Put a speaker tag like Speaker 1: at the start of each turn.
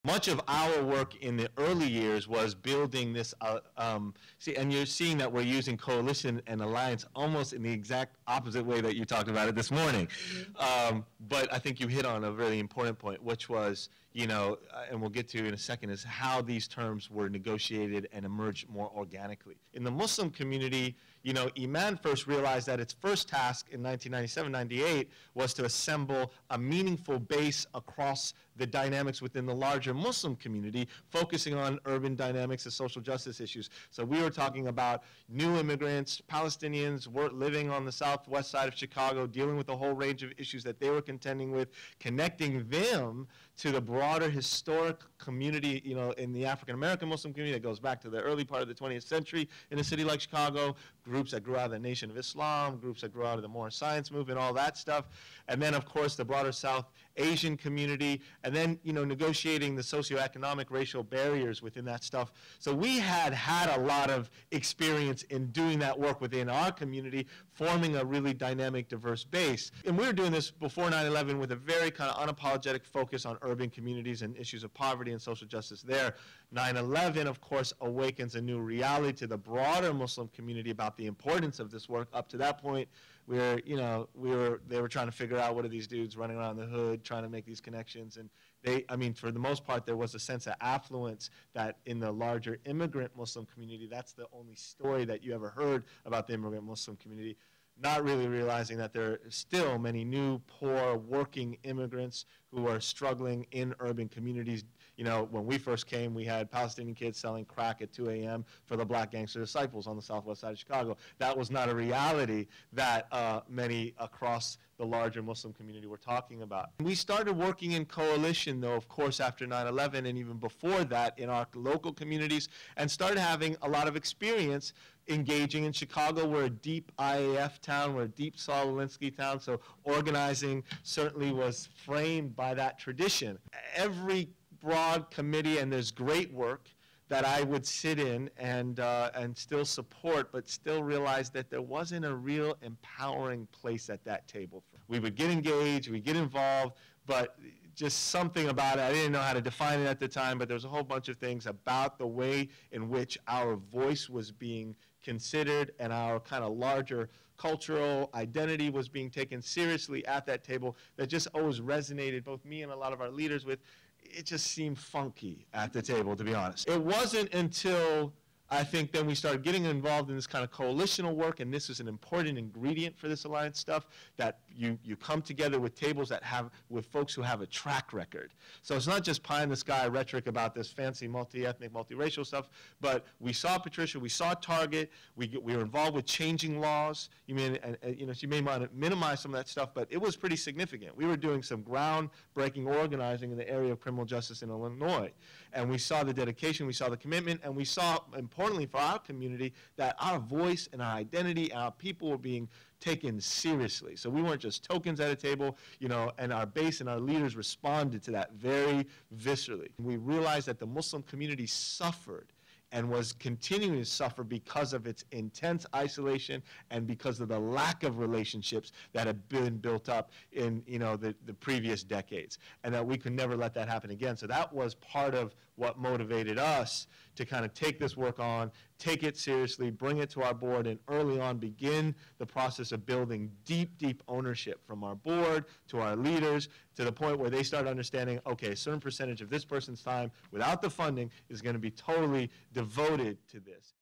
Speaker 1: Much of our work in the early years was building this, and you're seeing that we're using coalition and alliance almost in the exact opposite way that you talked about it this morning. But I think you hit on a really important point, which was, and we'll get to in a second, is how these terms were negotiated and emerged more organically. In the Muslim community, Iman first realized that its first task in 1997-98 was to assemble a meaningful base across the dynamics within the larger Muslim community, focusing on urban dynamics and social justice issues. So we were talking about new immigrants, Palestinians living on the southwest side of Chicago, dealing with a whole range of issues that they were contending with, connecting them to the broader historic community, in the African-American Muslim community that goes back to the early part of the 20th century in a city like Chicago, groups that grew out of the Nation of Islam, groups that grew out of the Moorish Science movement, all that stuff. And then, of course, the broader South Asian community, and then, negotiating the socioeconomic racial barriers within that stuff. So we had a lot of experience in doing that work within our community, forming a really dynamic, diverse base. And we were doing this before 9/11 with a very kind of unapologetic focus on urban communities and issues of poverty and social justice there. 9/11, of course, awakens a new reality to the broader Muslim community about the importance of this work. Up to that point, they were trying to figure out, what are these dudes running around the hood trying to make these connections, and for the most part, there was a sense of affluence that in the larger immigrant Muslim community, that's the only story that you ever heard about the immigrant Muslim community, not really realizing that there are still many new, poor, working immigrants who are struggling in urban communities. When we first came, we had Palestinian kids selling crack at 2 a.m. for the Black Gangster Disciples on the southwest side of Chicago. That was not a reality that many across the larger Muslim community were talking about. We started working in coalition, though, of course, after 9/11, and even before that in our local communities, and started having a lot of experience engaging in Chicago. We're a deep IAF town, we're a deep Saul Alinsky town, so organizing certainly was framed by that tradition. Every broad committee, and there's great work that I would sit in and still support, but still realize that there wasn't a real empowering place at that table. We would get engaged, we'd get involved, but just something about it, I didn't know how to define it at the time, but there's a whole bunch of things about the way in which our voice was being considered and our kind of larger cultural identity was being taken seriously at that table that just always resonated, both me and a lot of our leaders, with. It just seemed funky at the table, to be honest. It wasn't until I think then we started getting involved in this kind of coalitional work, and this is an important ingredient for this alliance stuff, that you come together with tables that with folks who have a track record. So it's not just pie in the sky rhetoric about this fancy multi-ethnic, multiracial stuff, but we saw Patricia, we saw Target, we were involved with changing laws. You may want to minimize some of that stuff, but it was pretty significant. We were doing some groundbreaking organizing in the area of criminal justice in Illinois, and we saw the dedication, we saw the commitment, and we saw, importantly for our community, that our voice and our identity and our people were being taken seriously. So we weren't just tokens at a table, and our base and our leaders responded to that very viscerally. We realized that the Muslim community suffered and was continuing to suffer because of its intense isolation and because of the lack of relationships that had been built up in the previous decades, and that we could never let that happen again. So that was part of what motivated us to kind of take this work on, take it seriously, bring it to our board, and early on begin the process of building deep, deep ownership from our board to our leaders, to the point where they start understanding, okay, a certain percentage of this person's time without the funding is going to be totally devoted to this.